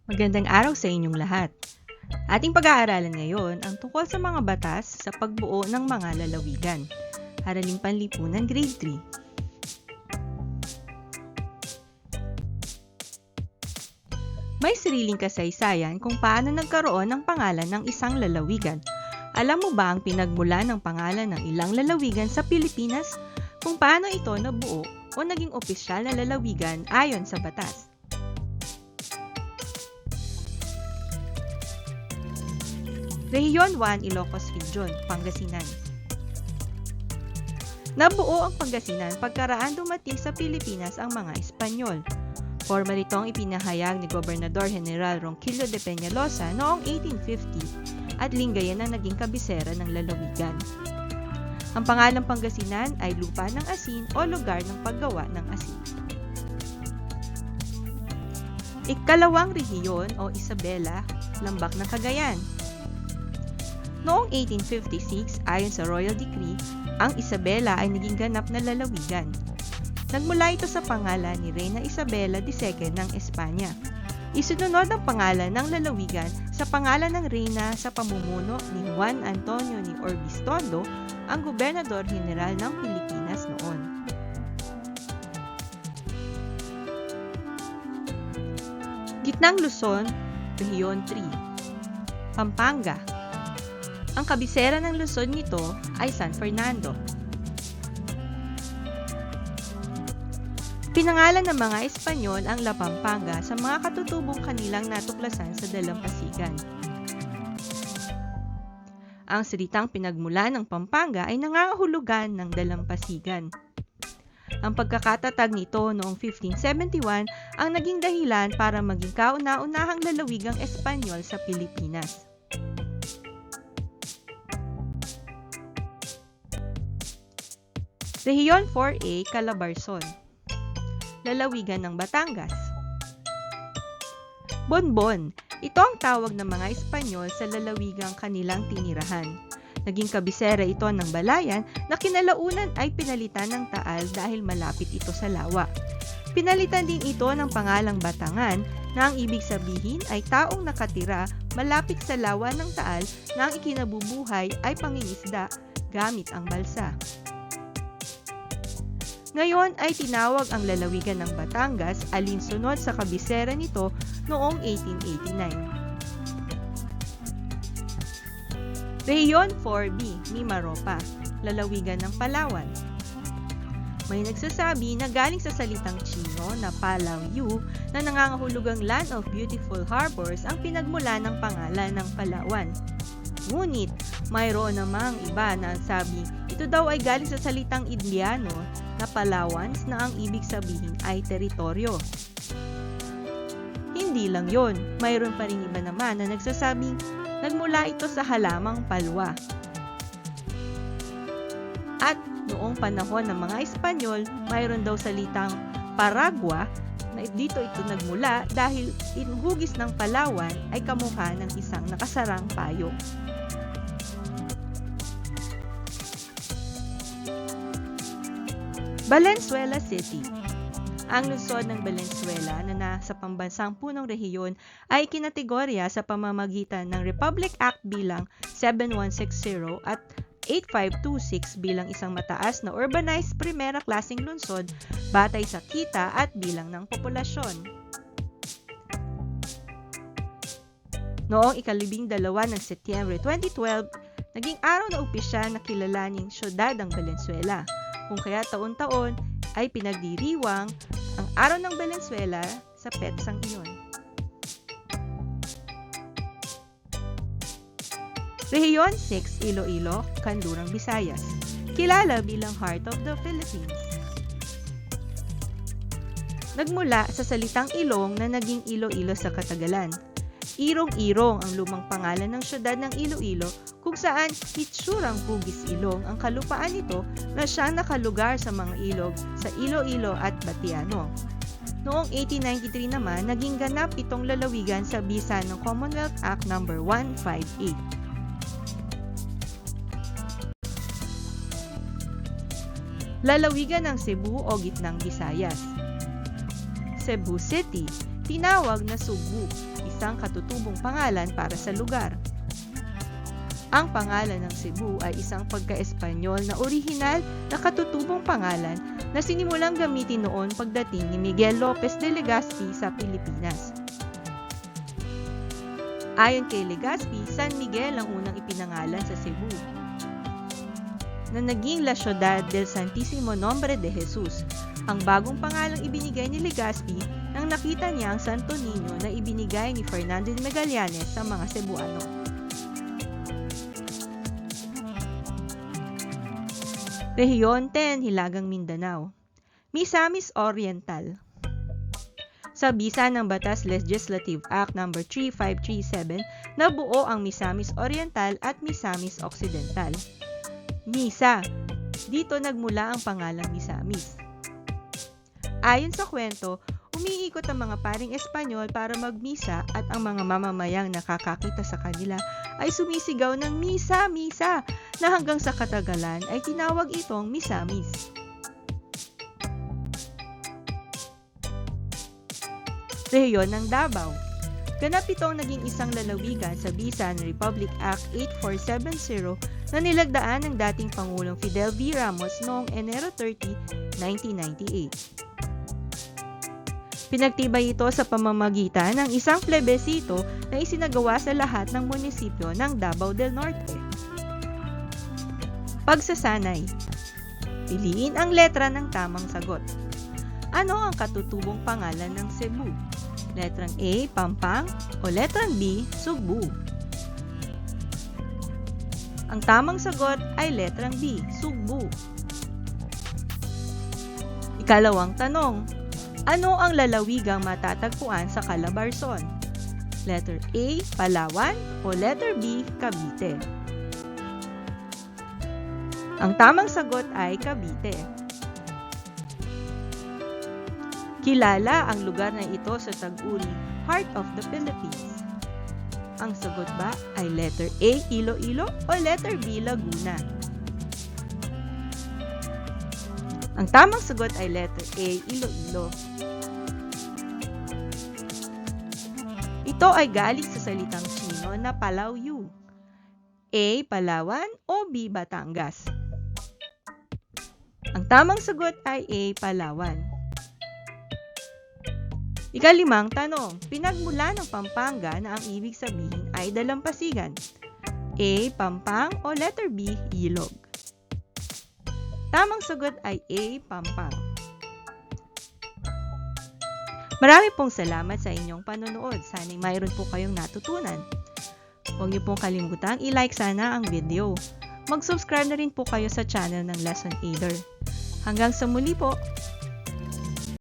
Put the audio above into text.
Magandang araw sa inyong lahat. Ating pag-aaralan ngayon ang tungkol sa mga batas sa pagbuo ng mga lalawigan. Araling Panlipunan Grade 3. May sariling kasaysayan kung paano nagkaroon ng pangalan ng isang lalawigan. Alam mo ba ang pinagmulan ng pangalan ng ilang lalawigan sa Pilipinas? Kung paano ito nabuo o naging opisyal na lalawigan ayon sa batas? Rehiyon 1, Ilocos Region, Pangasinan. Nabuo ang Pangasinan pagkaraan dumating sa Pilipinas ang mga Espanyol. Formal itong ipinahayag ni Gobernador General Ronquillo de Peñalosa noong 1850 at Lingayen ang naging kabisera ng lalawigan. Ang pangalang Pangasinan ay lupa ng asin o lugar ng paggawa ng asin. Ikalawang rehiyon o Isabela, Lambak ng Cagayan. Noong 1856, ayon sa Royal Decree, ang Isabela ay naging ganap na lalawigan. Nagmula ito sa pangalan ni Reyna Isabela II ng Espanya. Isinunod ang pangalan ng lalawigan sa pangalan ng Reyna sa pamumuno ni Juan Antonio ni Orbis Tondo, ang Gobernador General ng Pilipinas noon. Gitnang Luzon, Rehiyon 3. Pampanga. Ang kabisera ng lungsod nito ay San Fernando. Pinangalan ng mga Espanyol ang La Pampanga sa mga katutubong kanilang natuklasan sa dalampasigan. Ang salitang pinagmulan ng Pampanga ay nangangahulugan ng dalampasigan. Ang pagkakatatag nito noong 1571 ang naging dahilan para maging kauna-unahang lalawigang Espanyol sa Pilipinas. Rehiyon 4A, Calabarzon. Lalawigan ng Batangas. Bonbon. Ito ang tawag ng mga Espanyol sa lalawigang kanilang tinirahan. Naging kabisera ito ng Balayan na kinalaunan ay pinalitan ng Taal dahil malapit ito sa lawa. Pinalitan din ito ng pangalang Batangan na ang ibig sabihin ay taong nakatira malapit sa lawa ng Taal na ang ikinabubuhay ay pangingisda gamit ang balsa. Ngayon ay tinawag ang lalawigan ng Batangas alinsunod sa kabisera nito noong 1889. Rehiyon 4B, Mimaropa, lalawigan ng Palawan. May nagsasabi na galing sa salitang Chino na Palaw-yu na nangangahulugang Land of Beautiful Harbors ang pinagmula ng pangalan ng Palawan. Ngunit, mayroon namang iba na sabi ito daw ay galing sa salitang Indiano na Palawans na ang ibig sabihin ay teritoryo. Hindi lang yon, mayroon pa rin iba naman na nagsasabing nagmula ito sa halamang palwa. At noong panahon ng mga Espanyol, mayroon daw salitang Paragua na dito ito nagmula dahil inuhugis ng Palawan ay kamukha ng isang nakasarang payong. Valenzuela City. Ang lungsod ng Valenzuela na nasa pambansang punong rehiyon ay kinategorya sa pamamagitan ng Republic Act bilang 7160 at 8526 bilang isang mataas na urbanized primera klaseng lungsod batay sa kita at bilang ng populasyon. Noong ika-12 ng Setyembre 2012, naging araw na opisyal na kilalaning siyudad ang Valenzuela, kung kaya taon-taon ay pinagdiriwang ang Araw ng Valenzuela sa petsang iyon. Rehiyon 6, Iloilo, Kanlurang, Visayas. Kilala bilang Heart of the Philippines. Nagmula sa salitang Ilong na naging Iloilo sa katagalan. Irong-irong ang lumang pangalan ng siyudad ng Iloilo kung saan hitsurang Hugis Ilong ang kalupaan nito na siyang nakalugar sa mga ilog sa Iloilo at Batiano. Noong 1893 naman, naging ganap itong lalawigan sa bisa ng Commonwealth Act No. 158. Lalawigan ng Cebu o Gitnang Visayas. Cebu City. tinawag na Sugbu, isang katutubong pangalan para sa lugar. Ang pangalan ng Cebu ay isang pagka-Espanyol na orihinal na katutubong pangalan na sinimulang gamitin noon pagdating ni Miguel Lopez de Legazpi sa Pilipinas. Ayon kay Legazpi, San Miguel ang unang ipinangalan sa Cebu, na naging La Ciudad del Santísimo Nombre de Jesus, ang bagong pangalang ibinigay ni Legazpi nang nakita niya ang Santo Niño na ibinigay ni Fernando de Magallanes sa mga Cebuano. Rehiyon 10, Hilagang Mindanao. Misamis Oriental. Sa bisa ng Batas Legislative Act No. 3537, nabuo ang Misamis Oriental at Misamis Occidental. Misa. Dito nagmula ang pangalang Misamis. Ayon sa kwento, umiikot ang mga paring Espanyol para magmisa at ang mga mamamayang nakakakita sa kanila ay sumisigaw ng misa, misa, na hanggang sa katagalan ay tinawag itong Misamis. Rehiyon ng Davao. Ganap itong naging isang lalawigan sa bisa ng Republic Act 8470 na nilagdaan ng dating Pangulong Fidel V. Ramos noong Enero 30, 1998. Pinagtibay ito sa pamamagitan ng isang plebisito na isinagawa sa lahat ng munisipyo ng Davao del Norte. Pagsasanay. Piliin ang letra ng tamang sagot. Ano ang katutubong pangalan ng Cebu? Letrang A, Pampang, o letrang B, Sugbu? Ang tamang sagot ay letrang B, Sugbu. Ikalawang tanong. Ano ang lalawigang matatagpuan sa Calabarzon? Letter A, Palawan, o letter B, Cavite? Ang tamang sagot ay Cavite. Kilala ang lugar na ito sa tag-uring Heart of the Philippines. Ang sagot ba ay letter A, Iloilo, o letter B, Laguna? Ang tamang sagot ay letter A, Iloilo. Ito ay galing sa salitang Chino na Palauyu. A, Palawan, o B, Batangas? Ang tamang sagot ay A, Palawan. Ikalimang tanong, pinagmula ng Pampanga na ang ibig sabihin ay dalampasigan. A, Pampang, o letter B, Ilog? Tamang sagot ay A, Pampang. Marami pong salamat sa inyong panonood. Sana'y mayroon po kayong natutunan. Huwag niyo pong kalimutang i-like sana ang video. Mag-subscribe na rin po kayo sa channel ng Lesson Aider. Hanggang sa muli po!